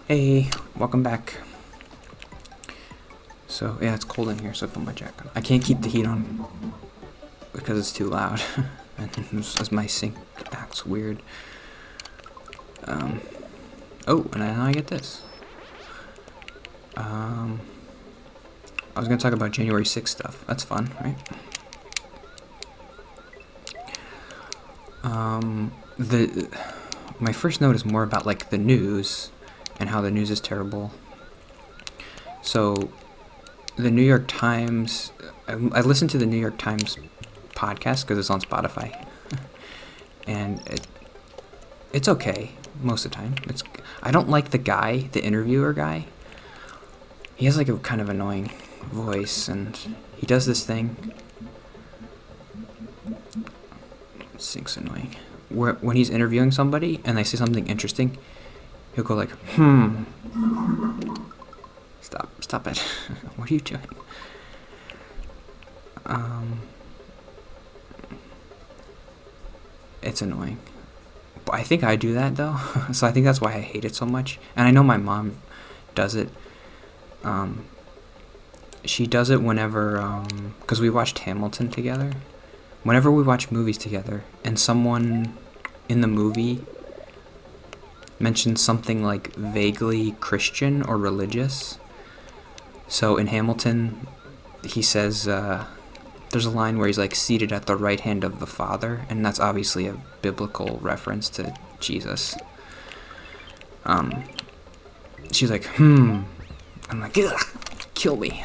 Hey, welcome back. So, yeah, it's cold in here, so I put my jacket on. I can't keep the heat on because it's too loud. And as my sink acts weird. Oh, and now I get this. I was gonna talk about January 6th stuff. That's fun, right? My first note is more about, like, the news and how the news is terrible. So, the New York Times... I listened to the New York Times podcast because it's on Spotify. And it's okay most of the time. I don't like the guy, the interviewer guy. He has, like, a kind of annoying voice, and he does this thing. Sync's annoying. Where when he's interviewing somebody and they say something interesting, he'll go like, Stop it. What are you doing? It's annoying. But I think I do that, though. So I think that's why I hate it so much. And I know my mom does it. She does it whenever, because we watched Hamilton together. Whenever we watch movies together and someone in the movie mentions something like vaguely Christian or religious. So in Hamilton, he says, there's a line where he's like seated at the right hand of the Father, and that's obviously a biblical reference to Jesus. She's like, I'm like, ugh, kill me.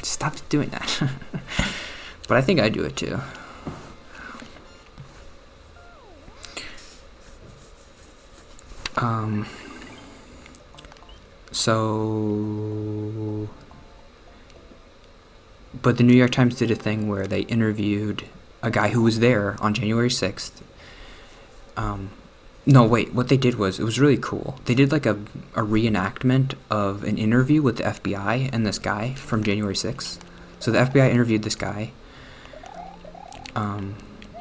Stop doing that. But I think I do it too. But the New York Times did a thing where they interviewed a guy who was there on January 6th. No, wait, what they did was, it was really cool. They did like a reenactment of an interview with the FBI and this guy from January 6th. So the FBI interviewed this guy,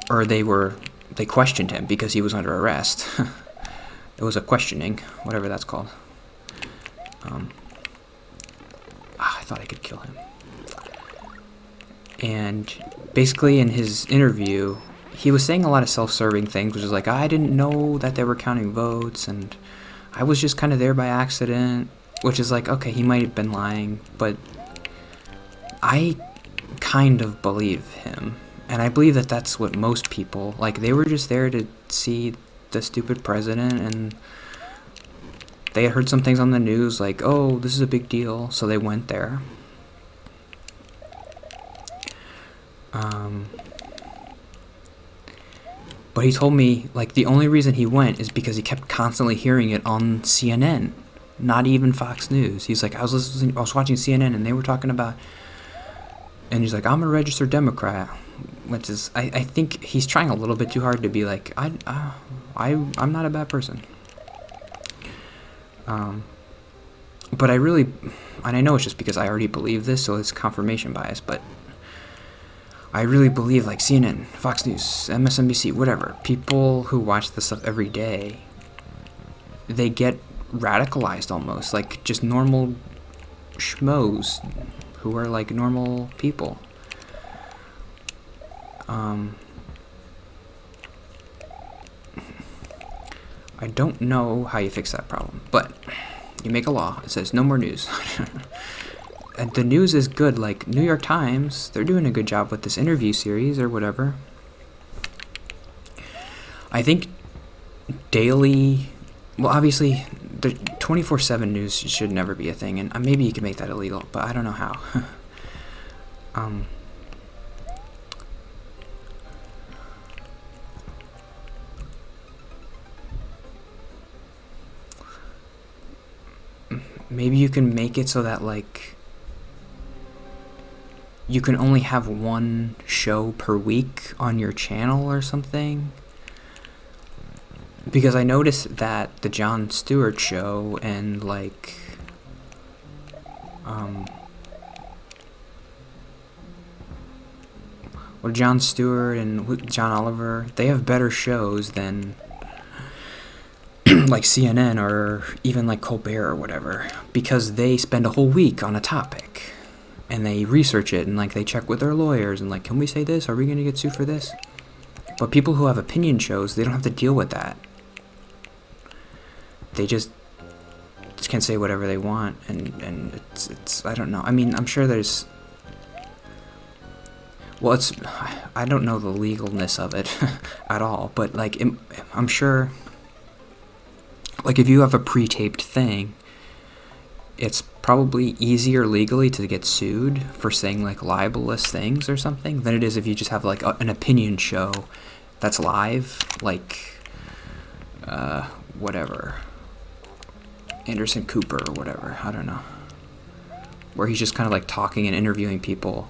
or they questioned him because he was under arrest. It was a questioning, whatever that's called. I thought I could kill him. And basically in his interview, he was saying a lot of self-serving things, which is like, I didn't know that they were counting votes, and I was just kind of there by accident, which is like, okay, he might have been lying, but I kind of believe him. And I believe that that's what most people, like, they were just there to see the stupid president, and they had heard some things on the news, like, oh, this is a big deal, so they went there. But he told me, like, the only reason he went is because he kept constantly hearing it on CNN, not even Fox News. He's like, I was watching CNN, and they were talking about, and he's like, I'm a registered Democrat, which is, I think he's trying a little bit too hard to be like, I'm not a bad person. But I really, and I know it's just because I already believe this, so it's confirmation bias, but I really believe, like, CNN, Fox News, MSNBC, whatever, people who watch this stuff every day, they get radicalized almost, like just normal schmoes who are like normal people. I don't know how you fix that problem, but you make a law. It says no more news. And the news is good. Like, New York Times, they're doing a good job with this interview series or whatever. I think daily, well, obviously, the 24/7 news should never be a thing, and maybe you can make that illegal, but I don't know how. Maybe you can make it so that, like, you can only have one show per week on your channel or something. Because I noticed that the Jon Stewart show and, like, Jon Stewart and John Oliver, they have better shows than like CNN or even like Colbert or whatever, because they spend a whole week on a topic and they research it and like they check with their lawyers and like, can we say this? Are we going to get sued for this? But people who have opinion shows, they don't have to deal with that. They just can say whatever they want, and it's I don't know. I mean, I'm sure there's, well, I don't know the legalness of it at all, but like I'm sure, like if you have a pre-taped thing, it's probably easier legally to get sued for saying like libelous things or something than it is if you just have like an opinion show that's live, like whatever, Anderson Cooper or whatever, I don't know, where he's just kind of like talking and interviewing people.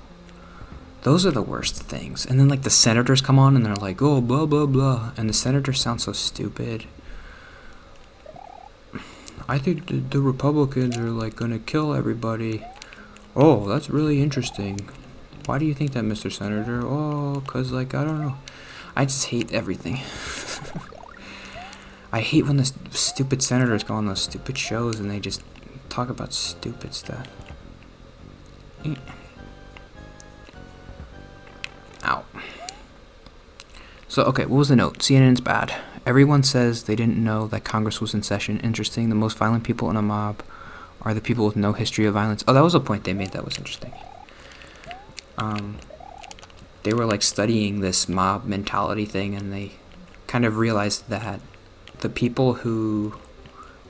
Those are the worst things. And then like the senators come on and they're like, oh, blah blah blah, and the senators sound so stupid. I think the Republicans are like gonna kill everybody. Oh, that's really interesting. Why do you think that, Mr. Senator? Oh, cause like I don't know. I just hate everything. I hate when the stupid senators go on those stupid shows and they just talk about stupid stuff. Ow. So, okay, what was the note? CNN's bad. Everyone says they didn't know that Congress was in session. Interesting. The most violent people in a mob are the people with no history of violence. Oh, that was a point they made that was interesting. They were like studying this mob mentality thing, and they kind of realized that the people who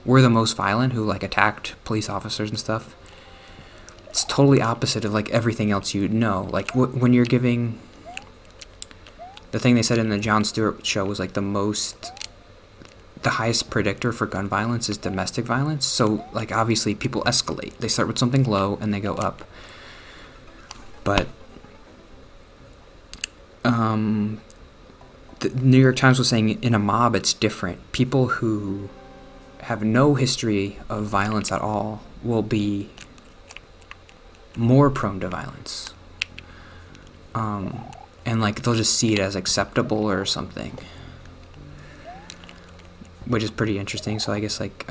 were the most violent, who like attacked police officers and stuff, it's totally opposite of like everything else you know. Like when you're giving, the thing they said in the Jon Stewart show was like the highest predictor for gun violence is domestic violence. So like obviously people escalate. They start with something low and they go up. But the New York Times was saying in a mob it's different. People who have no history of violence at all will be more prone to violence. And like they'll just see it as acceptable or something, which is pretty interesting. So I guess like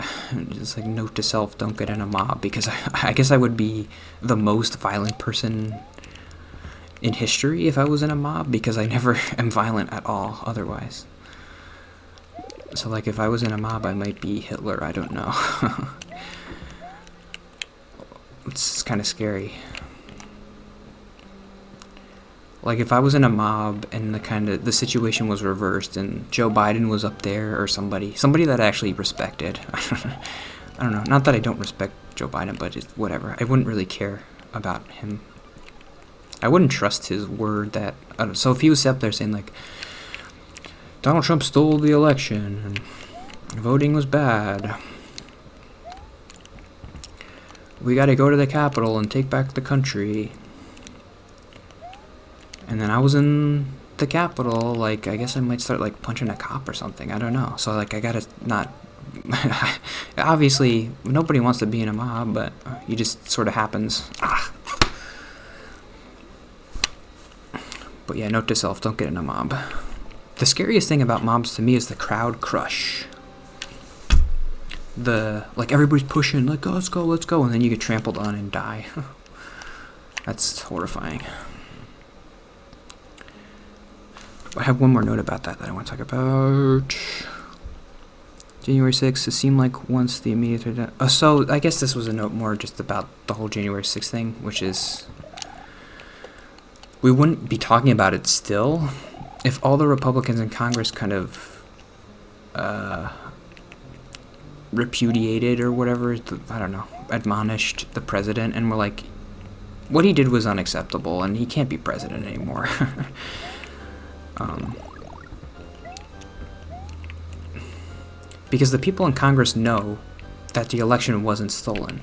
just like note to self, don't get in a mob, because I guess I would be the most violent person in history if I was in a mob, because I never am violent at all otherwise. So like if I was in a mob I might be Hitler, I don't know. It's kind of scary. Like if I was in a mob and the situation was reversed and Joe Biden was up there, or somebody that I actually respected. I don't know. Not that I don't respect Joe Biden, but it's whatever. I wouldn't really care about him. I wouldn't trust his word that. So if he was up there saying like, Donald Trump stole the election and voting was bad, we got to go to the Capitol and take back the country. And then I was in the Capitol, like, I guess I might start, like, punching a cop or something. I don't know. So, like, I gotta not... Obviously, nobody wants to be in a mob, but it just sort of happens. But yeah, note to self, don't get in a mob. The scariest thing about mobs to me is the crowd crush. Like, everybody's pushing, like, oh, let's go, and then you get trampled on and die. That's horrifying. I have one more note about that I want to talk about. January 6th, it seemed like once the immediate... so I guess this was a note more just about the whole January 6th thing, which is... we wouldn't be talking about it still if all the Republicans in Congress kind of repudiated or whatever, I don't know, admonished the president and were like, what he did was unacceptable and he can't be president anymore. Because the people in Congress know that the election wasn't stolen.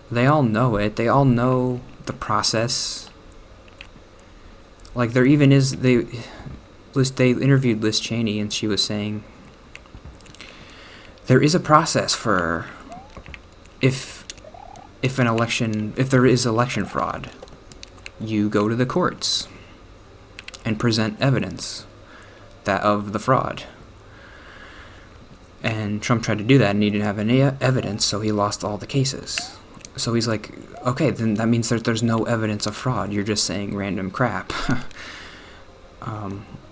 They all know it. They all know the process. Like there even is they interviewed Liz Cheney and she was saying there is a process for if there is election fraud. You go to the courts and present evidence of the fraud. And Trump tried to do that, and he didn't have any evidence, so he lost all the cases. So he's like, okay, then that means that there's no evidence of fraud. You're just saying random crap.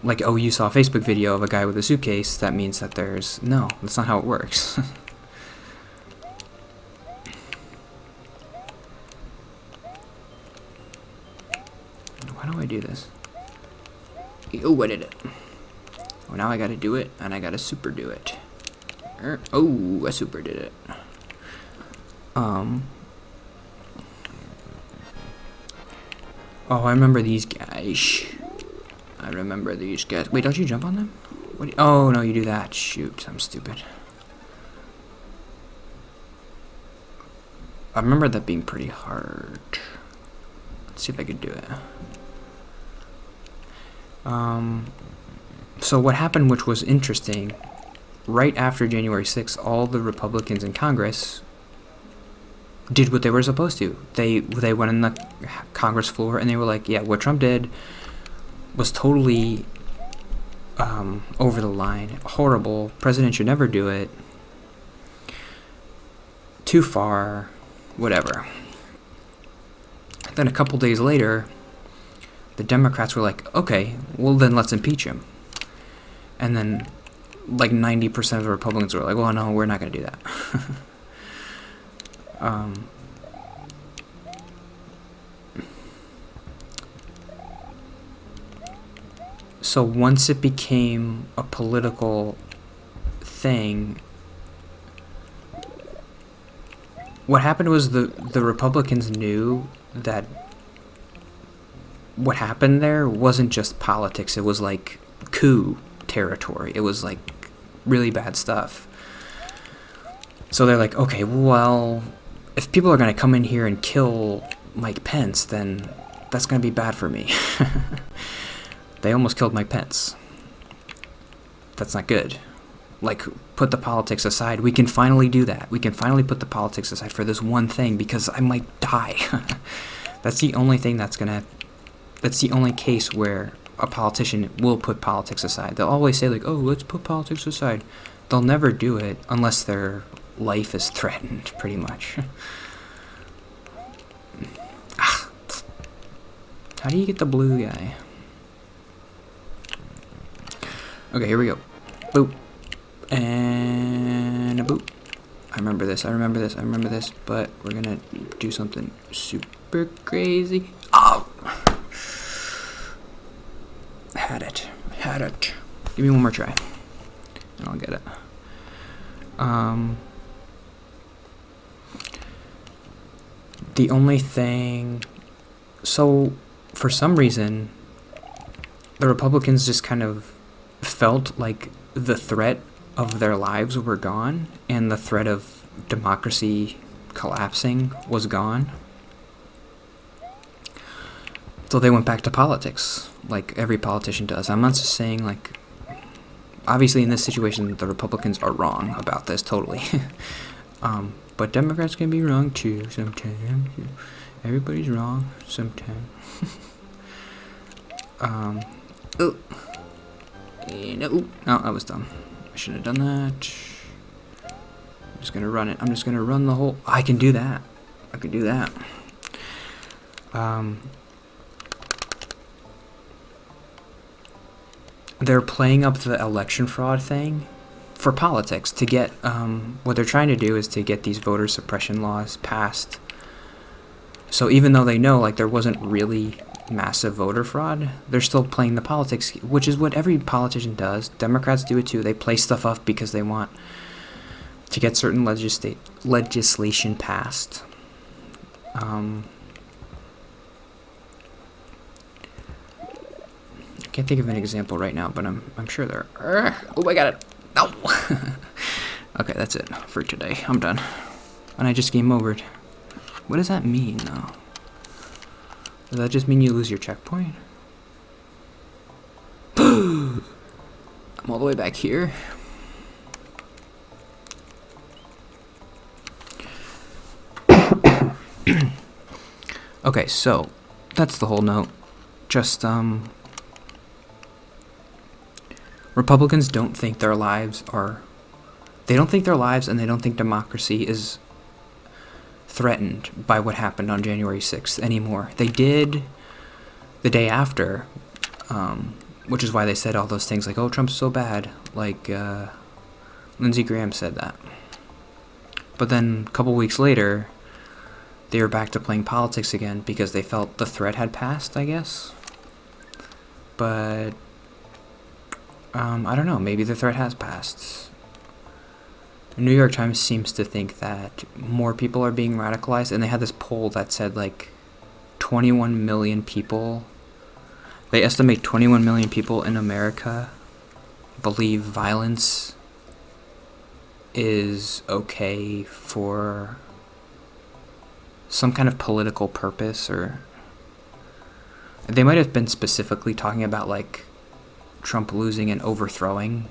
Like, oh, you saw a Facebook video of a guy with a suitcase, that means that there's... No, that's not how it works. Why do I do this? Oh, I did it. Well, now I gotta do it, and I gotta super do it. Oh, I super did it. Oh, I remember these guys. Wait, don't you jump on them? Oh, no, you do that. Shoot, I'm stupid. I remember that being pretty hard. Let's see if I could do it. So what happened, which was interesting, right after January 6th, all the Republicans in Congress did what they were supposed to. They went on the Congress floor and they were like, yeah, what Trump did was totally over the line, horrible, president should never do it, too far, whatever. Then a couple days later, the Democrats were like, okay, well then let's impeach him. And then like 90% of the Republicans were like, well, no, we're not going to do that. So once it became a political thing, what happened was the Republicans knew that what happened there wasn't just politics. It was like coup territory. It was like really bad stuff. So they're like, okay, well, if people are going to come in here and kill Mike Pence, then that's going to be bad for me. They almost killed Mike Pence. That's not good. Like, put the politics aside. We can finally do that. We can finally put the politics aside for this one thing because I might die. That's the only thing that's the only case where a politician will put politics aside. They'll always say, like, oh, let's put politics aside. They'll never do it unless their life is threatened, pretty much. How do you get the blue guy? Okay, here we go. Boop. And a boop. I remember this, but we're gonna do something super crazy. Oh! Had it. Give me one more try, and I'll get it. The only thing... So, for some reason, the Republicans just kind of felt like the threat of their lives were gone, and the threat of democracy collapsing was gone. So they went back to politics, like every politician does. I'm not just saying, like, obviously in this situation, the Republicans are wrong about this, totally. But Democrats can be wrong too, sometimes. Everybody's wrong, sometimes. Oh, no, that was dumb. I shouldn't have done that. I'm just gonna run it. I'm just gonna run the whole... I can do that. They're playing up the election fraud thing for politics to get... what they're trying to do is to get these voter suppression laws passed. So even though they know, like, there wasn't really massive voter fraud, they're still playing the politics, which is what every politician does. Democrats do it too. They play stuff up because they want to get certain legislation passed. I can't think of an example right now, but I'm sure there are. Oh, I got it. No. Okay, that's it for today. I'm done. And I just game overed. What does that mean, though? Does that just mean you lose your checkpoint? I'm all the way back here. Okay, so that's the whole note. Just, Republicans don't think their lives are They don't think their lives and they don't think democracy is threatened by what happened on January 6th anymore. They did the day after, which is why they said all those things like, oh, Trump's so bad. Like, Lindsey Graham said that. But then a couple weeks later, they were back to playing politics again because they felt the threat had passed, I guess. But, I don't know, maybe the threat has passed. The New York Times seems to think that more people are being radicalized, and they had this poll that said, like, 21 million people, they estimate 21 million people in America believe violence is okay for some kind of political purpose, or they might have been specifically talking about, like, Trump losing and overthrowing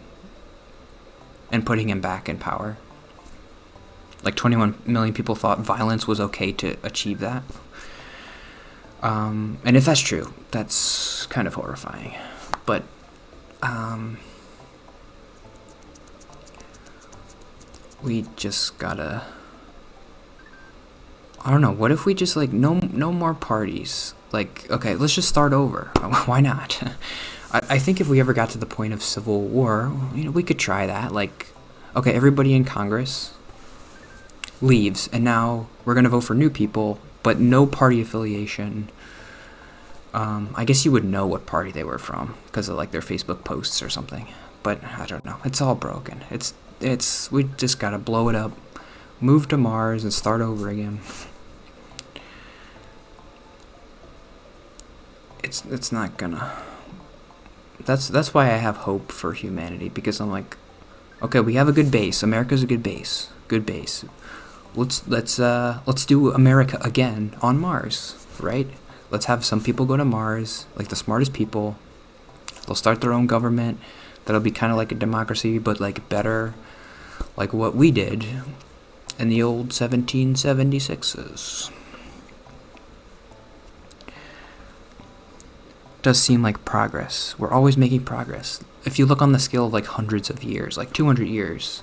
and putting him back in power. Like 21 million people thought violence was okay to achieve that. And if that's true, that's kind of horrifying. But we just gotta, I don't know, what if we just, like, no more parties? Like, okay, let's just start over. Why not? I think if we ever got to the point of civil war, we could try that. Like, okay, everybody in Congress leaves, and now we're going to vote for new people, but no party affiliation. I guess you would know what party they were from because of, like, their Facebook posts or something. But I don't know. It's all broken. We just got to blow it up, move to Mars, and start over again. It's not gonna. That's why I have hope for humanity, because I'm like, okay, we have a good base. America's a good base. Good base. Let's do America again on Mars, right? Let's have some people go to Mars, like the smartest people. They'll start their own government. That'll be kind of like a democracy, but, like, better, like what we did in the old 1776s. Does seem like progress. We're always making progress. If you look on the scale of, like, hundreds of years, like 200 years,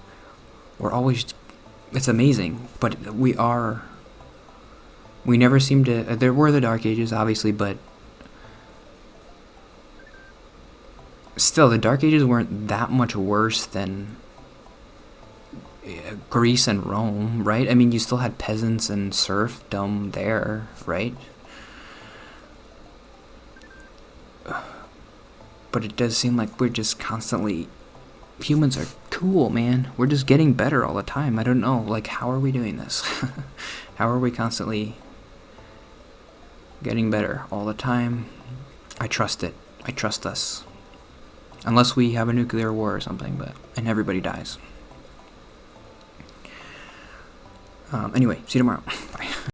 it's amazing. But we never seem to, there were the Dark Ages, obviously, but still, the Dark Ages weren't that much worse than Greece and Rome, right? I mean, you still had peasants and serfdom there, right? But it does seem like we're just constantly, humans are cool, man. We're just getting better all the time. I don't know, like, how are we doing this? How are we constantly getting better all the time? I trust it. I trust us. Unless we have a nuclear war or something, and everybody dies. Anyway, see you tomorrow.